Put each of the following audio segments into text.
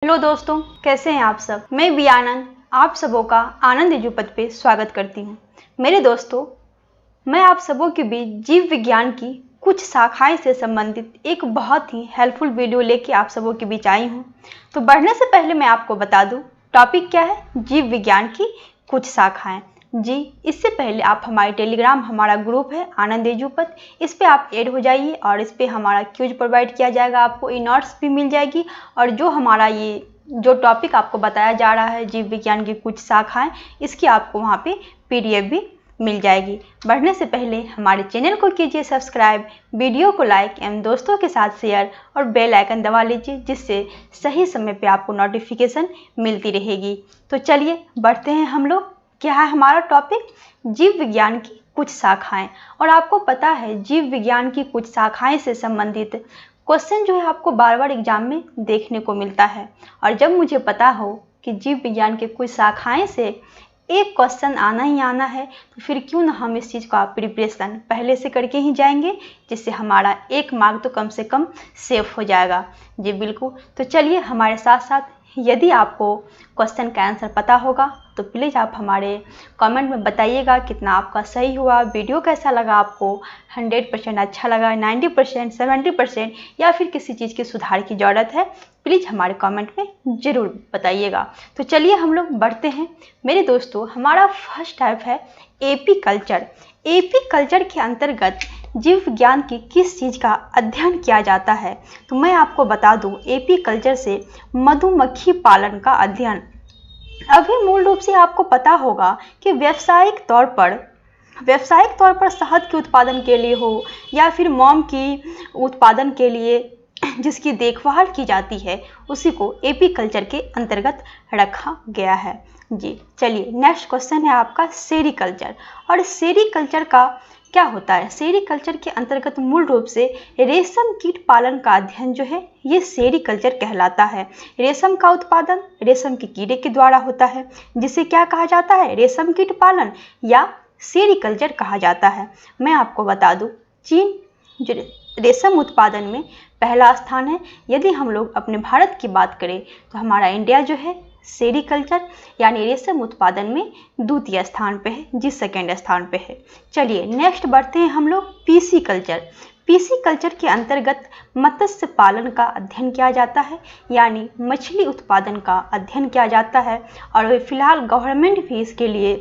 Hello दोस्तों, कैसे हैं आप सब। मैं भी आनंद आप सबों का आनंद एजुपथ पे स्वागत करती हूँ। मेरे दोस्तों, मैं आप सबों के बीच जीव विज्ञान की कुछ शाखाएं से संबंधित एक बहुत ही हेल्पफुल वीडियो लेके आप सबों के बीच आई हूँ। तो बढ़ने से पहले मैं आपको बता दूँ टॉपिक क्या है, जीव विज्ञान की कुछ शाखाएं। जी, इससे पहले आप हमारे टेलीग्राम हमारा ग्रुप है आनंद एजुपथ, इस पे आप ऐड हो जाइए और इस पे हमारा क्यूज प्रोवाइड किया जाएगा, आपको ई नोट्स भी मिल जाएगी और जो हमारा ये जो टॉपिक आपको बताया जा रहा है जीव विज्ञान की कुछ शाखाएं, इसकी आपको वहाँ पे पीडीएफ भी मिल जाएगी। बढ़ने से पहले हमारे चैनल को कीजिए सब्सक्राइब, वीडियो को लाइक एवं दोस्तों के साथ शेयर और बेल आइकन दबा लीजिए, जिससे सही समय पे आपको नोटिफिकेशन मिलती रहेगी। तो चलिए बढ़ते हैं हम लोग। क्या है हमारा टॉपिक, जीव विज्ञान की कुछ शाखाएं। और आपको पता है जीव विज्ञान की कुछ शाखाएं से संबंधित क्वेश्चन जो है आपको बार बार एग्जाम में देखने को मिलता है। और जब मुझे पता हो कि जीव विज्ञान के कुछ शाखाएं से एक क्वेश्चन आना ही आना है, तो फिर क्यों ना हम इस चीज़ का प्रिपरेशन पहले से करके ही जाएंगे, जिससे हमारा एक मार्क तो कम से कम सेफ हो जाएगा। जी बिल्कुल। तो चलिए हमारे साथ साथ, यदि आपको क्वेश्चन का आंसर पता होगा तो प्लीज़ आप हमारे कमेंट में बताइएगा कितना आपका सही हुआ, वीडियो कैसा लगा आपको, 100% अच्छा लगा, 90%, 70% या फिर किसी चीज़ की सुधार की ज़रूरत है, प्लीज़ हमारे कमेंट में ज़रूर बताइएगा। तो चलिए हम लोग बढ़ते हैं। मेरे दोस्तों, हमारा फर्स्ट टाइप है एपी कल्चर। एपी कल्चर के अंतर्गत जीव विज्ञान की किस चीज़ का अध्ययन किया जाता है, तो मैं आपको बता दूं एपी कल्चर से मधुमक्खी पालन का अध्ययन। अभी मूल रूप से आपको पता होगा कि व्यावसायिक तौर पर शहद के उत्पादन के लिए हो या फिर मोम की उत्पादन के लिए जिसकी देखभाल की जाती है, उसी को एपी कल्चर के अंतर्गत रखा गया है। जी चलिए, नेक्स्ट क्वेश्चन है आपका सेरीकल्चर। और सेरीकल्चर का क्या होता है। सेरीकल्चर के अंतर्गत मूल रूप से रेशम कीट पालन का अध्ययन जो है ये सेरीकल्चर कहलाता है। रेशम का उत्पादन रेशम के कीड़े के द्वारा होता है, जिसे क्या कहा जाता है, रेशम कीट पालन या सेरीकल्चर कहा जाता है। मैं आपको बता दूं, चीन जो रेशम उत्पादन में पहला स्थान है। यदि हम लोग अपने भारत की बात करें तो हमारा इंडिया जो है सेरीकल्चर यानी रेशम उत्पादन में द्वितीय स्थान पे है, जी सेकेंड स्थान पे है। चलिए नेक्स्ट बढ़ते हैं हम लोग पीसी कल्चर। पीसी कल्चर के अंतर्गत मत्स्य पालन का अध्ययन किया जाता है, यानी मछली उत्पादन का अध्ययन किया जाता है। और फिलहाल गवर्नमेंट भी इसके लिए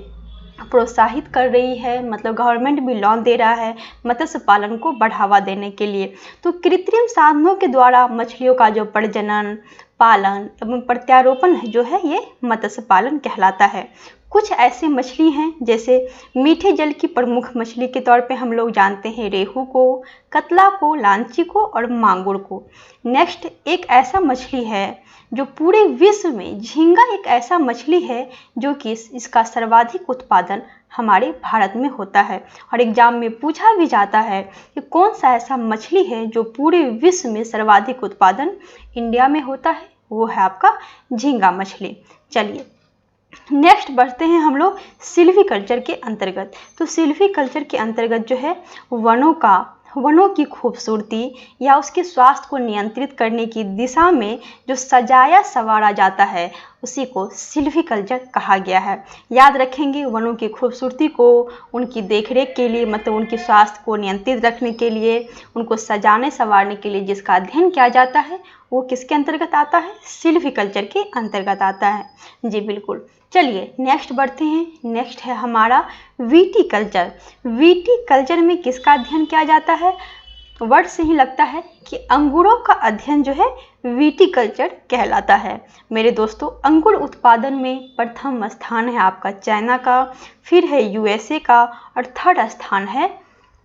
प्रोत्साहित कर रही है, मतलब गवर्नमेंट भी लोन दे रहा है मत्स्य पालन को बढ़ावा देने के लिए। तो कृत्रिम साधनों के द्वारा मछलियों का जो प्रजनन, पालन एवं प्रत्यारोपण जो है ये मत्स्य पालन कहलाता है। कुछ ऐसे मछली हैं जैसे मीठे जल की प्रमुख मछली के तौर पे हम लोग जानते हैं रेहू को, कतला को, लांची को और मांगुर को। नेक्स्ट एक ऐसा मछली है जो पूरे विश्व में, झींगा एक ऐसा मछली है जो कि इसका सर्वाधिक उत्पादन हमारे भारत में होता है। और एग्जाम में पूछा भी जाता है कि कौन सा ऐसा मछली है जो पूरे विश्व में सर्वाधिक उत्पादन इंडिया में होता है, वो है आपका झींगा मछली। चलिए नेक्स्ट बढ़ते हैं हम लोग सिल्वीकल्चर के अंतर्गत। तो सिल्वीकल्चर के अंतर्गत जो है वनों की खूबसूरती या उसके स्वास्थ्य को नियंत्रित करने की दिशा में जो सजाया संवारा जाता है, उसी को सिल्वीकल्चर कहा गया है। याद रखेंगे, वनों की खूबसूरती को उनकी देखरेख के लिए, मतलब उनके स्वास्थ्य को नियंत्रित रखने के लिए, उनको सजाने संवारने के लिए जिसका अध्ययन किया जाता है, वो किसके अंतर्गत आता है, सिल्वीकल्चर के अंतर्गत आता है। जी बिल्कुल। चलिए नेक्स्ट बढ़ते हैं। नेक्स्ट है हमारा विटीकल्चर। विटीकल्चर में किसका अध्ययन किया जाता है, वर्ड से ही लगता है कि अंगूरों का अध्ययन जो है विटीकल्चर कहलाता है। मेरे दोस्तों, अंगूर उत्पादन में प्रथम स्थान है आपका चाइना का, फिर है यूएसए का और थर्ड स्थान है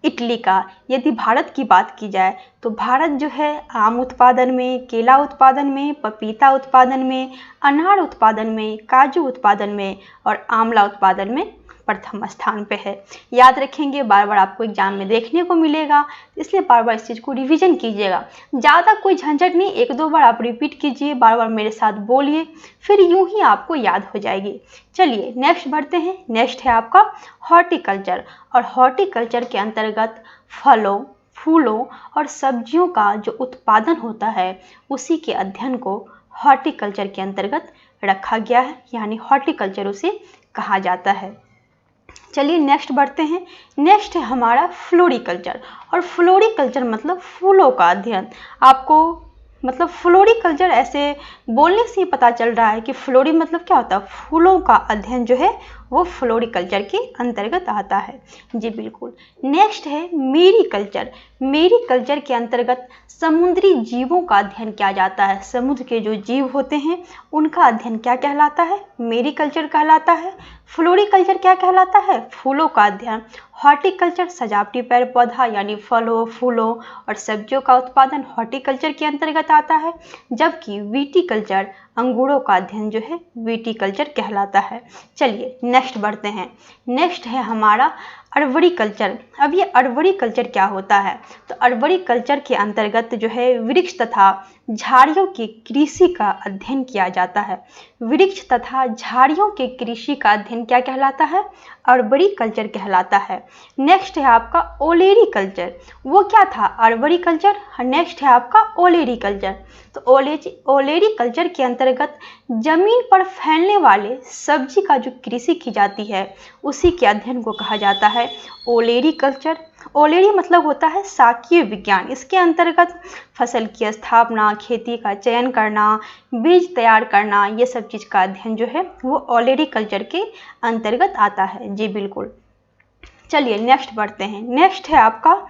इटली का। यदि भारत की बात की जाए तो भारत जो है आम उत्पादन में, केला उत्पादन में, पपीता उत्पादन में, अनार उत्पादन में, काजू उत्पादन में और आंवला उत्पादन में प्रथम स्थान पे है। याद रखेंगे, बार बार आपको एग्जाम में देखने को मिलेगा, इसलिए बार बार इस चीज़ को रिवीजन कीजिएगा। ज़्यादा कोई झंझट नहीं, एक दो बार आप रिपीट कीजिए, बार बार मेरे साथ बोलिए, फिर यूं ही आपको याद हो जाएगी। चलिए नेक्स्ट बढ़ते हैं। नेक्स्ट है आपका हॉर्टिकल्चर। और हॉर्टिकल्चर के अंतर्गत फलों, फूलों और सब्जियों का जो उत्पादन होता है, उसी के अध्ययन को हॉर्टिकल्चर के अंतर्गत रखा गया है, यानी हॉर्टिकल्चर उसे कहा जाता है। चलिए नेक्स्ट बढ़ते हैं। नेक्स्ट है हमारा फ्लोरिकल्चर, और फ्लोरिकल्चर मतलब फूलों का अध्ययन। आपको मतलब फ्लोरिकल्चर ऐसे बोलने से ही पता चल रहा है कि फ्लोरी मतलब क्या होता है, फूलों का अध्ययन जो है वो फ्लोरिकल्चर के अंतर्गत आता है। जी बिल्कुल। नेक्स्ट है मेरीकल्चर। मेरीकल्चर के अंतर्गत समुद्री जीवों का अध्ययन किया जाता है। समुद्र के जो जीव होते हैं उनका अध्ययन क्या कहलाता है, मेरीकल्चर कहलाता है। फ्लोरिकल्चर क्या कहलाता है, फूलों का अध्ययन। हॉर्टिकल्चर सजावटी पेड़ पौधा यानी फलों, फूलों और सब्जियों का उत्पादन हॉर्टिकल्चर के अंतर्गत आता है। जबकि विटीकल्चर अंगूरों का अध्ययन जो है विटीकल्चर कहलाता है। चलिए नेक्स्ट बढ़ते हैं। नेक्स्ट है हमारा अर्बोरिकल्चर। अब ये अर्बोरिकल्चर क्या होता है, तो अर्बोरिकल्चर के अंतर्गत जो है वृक्ष तथा झाड़ियों की कृषि का अध्ययन किया जाता है। वृक्ष तथा झाड़ियों के कृषि का अध्ययन क्या कहलाता है, अर्बोरिकल्चर कहलाता है। नेक्स्ट है आपका ओलेरीकल्चर। वो क्या था, अर्बोरिकल्चर। नेक्स्ट है आपका ओलेरीकल्चर। तो ओलेरीकल्चर के अंतर्गत जमीन पर फैलने वाले सब्जी का जो कृषि की जाती है उसी के अध्ययन को कहा जाता है ओलेरीकल्चर। ओलेरी मतलब होता है साक्ष्य विज्ञान। इसके अंतर्गत फसल की स्थापना, खेती का चयन करना, बीज तैयार करना, ये सब चीज़ का अध्ययन जो है वो ओलेरीकल्चर के अंतर्गत आता है। जी बिल्कुल। चलिए नेक्स्ट बढ़ते हैं। नेक्स्ट है आपका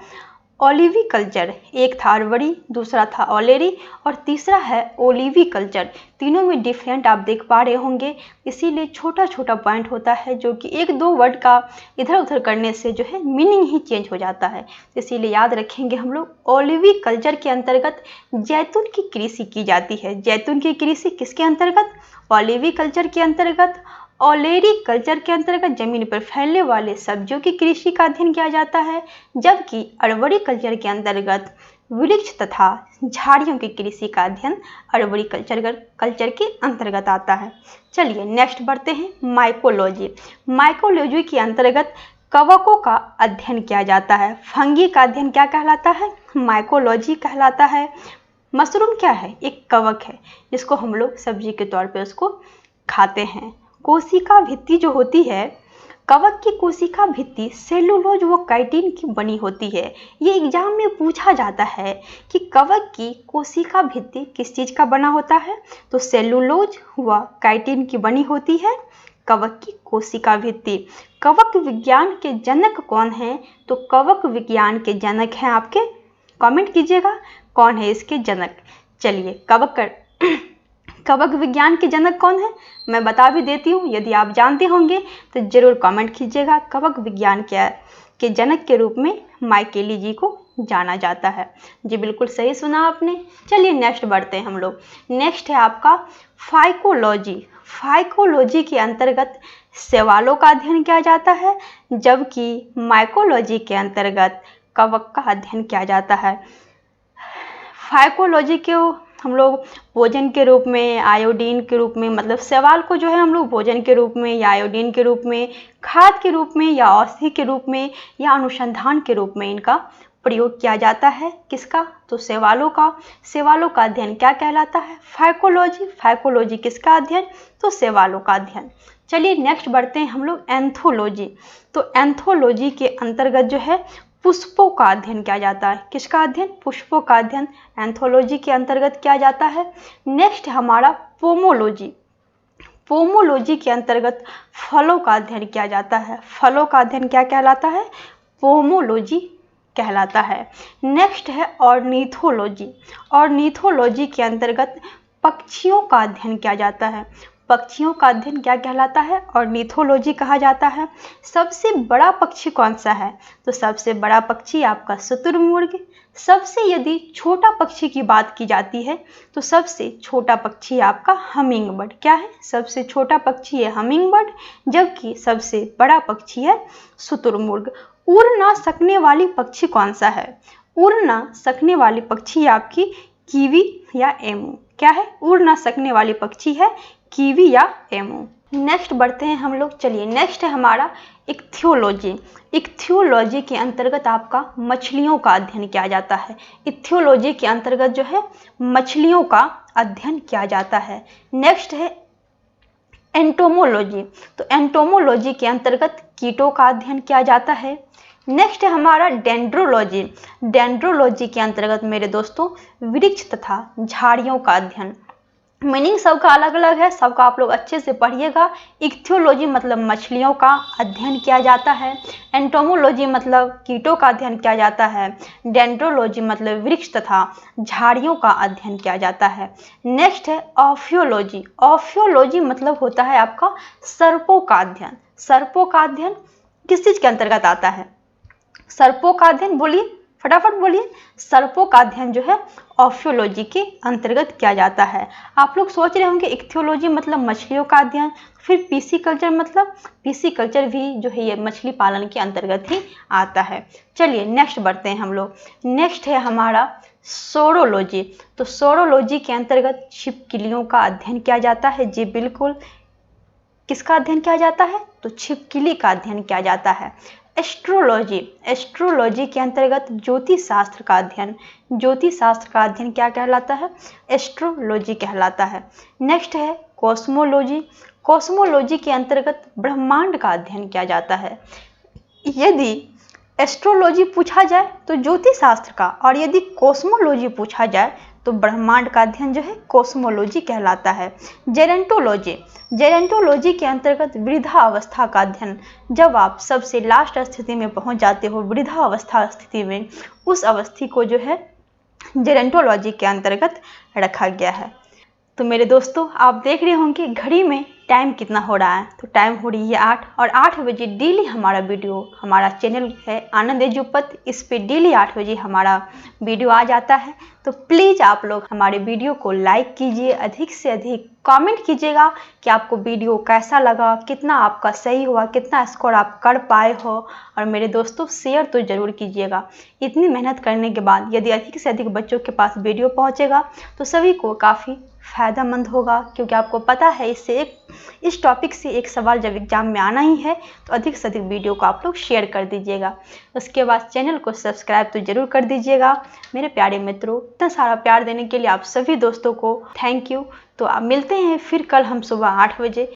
ओलिविकल्चर। एक था अर्बरी, दूसरा था ओलेरी और तीसरा है ओलिविकल्चर। तीनों में डिफरेंट आप देख पा रहे होंगे, इसीलिए छोटा छोटा पॉइंट होता है जो कि एक दो वर्ड का इधर उधर करने से जो है मीनिंग ही चेंज हो जाता है। इसीलिए याद रखेंगे हम लोग। ओलिविकल्चर के अंतर्गत जैतून की कृषि की जाती है। जैतून की कृषि किसके अंतर्गत, ओलिविकल्चर के अंतर्गत। ओलेरीकल्चर के अंतर्गत जमीन पर फैलने वाले सब्जियों की कृषि का अध्ययन किया जाता है। जबकि अर्बोरिकल्चर के अंतर्गत वृक्ष तथा झाड़ियों की कृषि का अध्ययन अर्बोरिकल्चर के अंतर्गत आता है। चलिए नेक्स्ट बढ़ते हैं। माइकोलॉजी। माइकोलॉजी के अंतर्गत कवकों का अध्ययन किया जाता है। फंगी का अध्ययन क्या कहलाता है, माइकोलॉजी कहलाता है। मशरूम क्या है, एक कवक है जिसको हम लोग सब्जी के तौर पे उसको खाते हैं। कोशिका भित्ति जो होती है, कवक की कोशिका भित्ति सेलुलोज व काइटिन की बनी होती है। ये एग्जाम में पूछा जाता है कि कवक की कोशिका भित्ति किस चीज़ का बना होता है, तो सेलुलोज व काइटिन की बनी होती है कवक की कोशिका भित्ति। कवक विज्ञान के जनक कौन है, तो कवक विज्ञान के जनक हैं आपके, कमेंट कीजिएगा कौन है इसके जनक। चलिए कवक विज्ञान के जनक कौन है, मैं बता भी देती हूँ। यदि आप जानते होंगे तो जरूर कमेंट कीजिएगा। कवक विज्ञान के जनक के रूप में माइकेली जी को जाना जाता है। जी बिल्कुल सही सुना आपने। चलिए नेक्स्ट बढ़ते हैं हम लोग। नेक्स्ट है आपका फाइकोलॉजी। फाइकोलॉजी के अंतर्गत शैवालों का अध्ययन किया जाता है, जबकि माइकोलॉजी के अंतर्गत कवक का अध्ययन किया जाता है। फाइकोलॉजी को हम लोग भोजन के रूप में, आयोडीन के रूप में, मतलब शैवाल को जो है हम लोग भोजन के रूप में या आयोडीन के रूप में, खाद के रूप में या औषधि के रूप में या अनुसंधान के रूप में इनका प्रयोग किया जाता है। किसका, तो शैवालों का। शैवालों का अध्ययन क्या कहलाता है, फाइकोलॉजी। फाइकोलॉजी किसका अध्ययन, तो शैवालों का अध्ययन। चलिए नेक्स्ट बढ़ते हैं हम लोग एंथोलॉजी। तो एंथोलॉजी के अंतर्गत जो है पुष्पों का अध्ययन किया जाता है। किसका अध्ययन, पुष्पों का अध्ययन एंथोलॉजी के अंतर्गत किया जाता है। नेक्स्ट हमारा पोमोलॉजी। पोमोलॉजी के अंतर्गत फलों का अध्ययन किया जाता है। फलों का अध्ययन क्या कहलाता है, पोमोलॉजी कहलाता है। नेक्स्ट है ऑर्निथोलॉजी। ऑर्निथोलॉजी के अंतर्गत पक्षियों का अध्ययन किया जाता है। पक्षियों का अध्ययन क्या कहलाता है, ऑर्निथोलॉजी कहा जाता है। सबसे बड़ा पक्षी कौन सा है, तो सबसे बड़ा पक्षी आपका शुतुरमुर्ग। सबसे यदि छोटा पक्षी की बात की जाती है तो सबसे छोटा पक्षी आपका हमिंग बर्ड। क्या है, सबसे छोटा पक्षी है हमिंग बर्ड, जबकि सबसे बड़ा पक्षी है शुतुरमुर्ग। उड़ ना सकने वाली पक्षी कौन सा है, उड़ ना सकने वाली पक्षी आपकी कीवी या एमू। क्या है, उड़ ना सकने वाली पक्षी है कीवी या एमू। नेक्स्ट बढ़ते हैं हम लोग। चलिए नेक्स्ट है हमारा इक्थियोलॉजी। इक्थियोलॉजी के अंतर्गत आपका मछलियों का अध्ययन किया जाता है। इक्थियोलॉजी के अंतर्गत जो है मछलियों का अध्ययन किया जाता है। नेक्स्ट है एंटोमोलॉजी। तो एंटोमोलॉजी के अंतर्गत कीटों का अध्ययन किया जाता है। नेक्स्ट है हमारा डेंड्रोलॉजी। डेंड्रोलॉजी के अंतर्गत मेरे दोस्तों वृक्ष तथा झाड़ियों का अध्ययन। मीनिंग सबका अलग अलग है, सबका आप लोग अच्छे से पढ़िएगा। इक्थियोलॉजी मतलब मछलियों का अध्ययन किया जाता है। एंटोमोलॉजी मतलब कीटों का अध्ययन किया जाता है। डेंड्रोलॉजी मतलब वृक्ष तथा झाड़ियों का अध्ययन किया जाता है। नेक्स्ट है ऑफियोलॉजी। ऑफियोलॉजी मतलब होता है आपका सर्पों का अध्ययन। सर्पों का अध्ययन किस चीज के अंतर्गत आता है? सर्पों का अध्ययन, बोलिए फटाफट बोलिए। सर्पों का अध्ययन जो है ऑफियोलॉजी के अंतर्गत किया जाता है। आप लोग सोच रहे होंगे इक्थियोलॉजी मतलब मछलियों का अध्ययन, फिर पीसीकल्चर मतलब पीसीकल्चर भी जो है ये मछली पालन के अंतर्गत ही आता है। चलिए नेक्स्ट बढ़ते हैं हम लोग। नेक्स्ट है हमारा सोरोलॉजी। तो सोरोलॉजी के अंतर्गत छिपकलियों का अध्ययन किया जाता है। जी बिल्कुल, किसका अध्ययन किया जाता है? तो छिपकली का अध्ययन किया जाता है। एस्ट्रोलॉजी। एस्ट्रोलॉजी के अंतर्गत ज्योतिष शास्त्र का अध्ययन। ज्योतिष शास्त्र का अध्ययन क्या कहलाता है? एस्ट्रोलॉजी कहलाता है। नेक्स्ट है कॉस्मोलॉजी। कॉस्मोलॉजी के अंतर्गत ब्रह्मांड का अध्ययन किया जाता है। यदि एस्ट्रोलॉजी पूछा जाए तो ज्योतिष शास्त्र का, और यदि कॉस्मोलॉजी पूछा जाए तो ब्रह्मांड का अध्ययन जो है कॉस्मोलॉजी कहलाता है। जेरेंटोलॉजी। जेरेंटोलॉजी के अंतर्गत वृद्धावस्था का अध्ययन। जब आप सबसे लास्ट स्थिति में पहुंच जाते हो, वृद्धावस्था स्थिति में, उस अवस्थी को जो है जेरेंटोलॉजी के अंतर्गत रखा गया है। तो मेरे दोस्तों आप देख रहे होंगे घड़ी में टाइम कितना हो रहा है। तो टाइम हो रही है 8, और 8 बजे डेली हमारा वीडियो, हमारा चैनल है आनंद एजुपत, इस पे डेली 8 बजे हमारा वीडियो आ जाता है। तो प्लीज़ आप लोग हमारे वीडियो को लाइक कीजिए, अधिक से अधिक कमेंट कीजिएगा कि आपको वीडियो कैसा लगा, कितना आपका सही हुआ, कितना स्कोर आप कर पाए हो। और मेरे दोस्तों शेयर तो ज़रूर कीजिएगा। इतनी मेहनत करने के बाद यदि अधिक से अधिक बच्चों के पास वीडियो पहुँचेगा तो सभी को काफ़ी फ़ायदेमंद होगा, क्योंकि आपको पता है इस टॉपिक से एक सवाल जब एग्जाम में आना ही है, तो अधिक से अधिक वीडियो को आप लोग शेयर कर दीजिएगा। उसके बाद चैनल को सब्सक्राइब तो ज़रूर कर दीजिएगा। मेरे प्यारे मित्रों, इतना सारा प्यार देने के लिए आप सभी दोस्तों को थैंक यू। तो आप मिलते हैं फिर कल हम सुबह 8 बजे।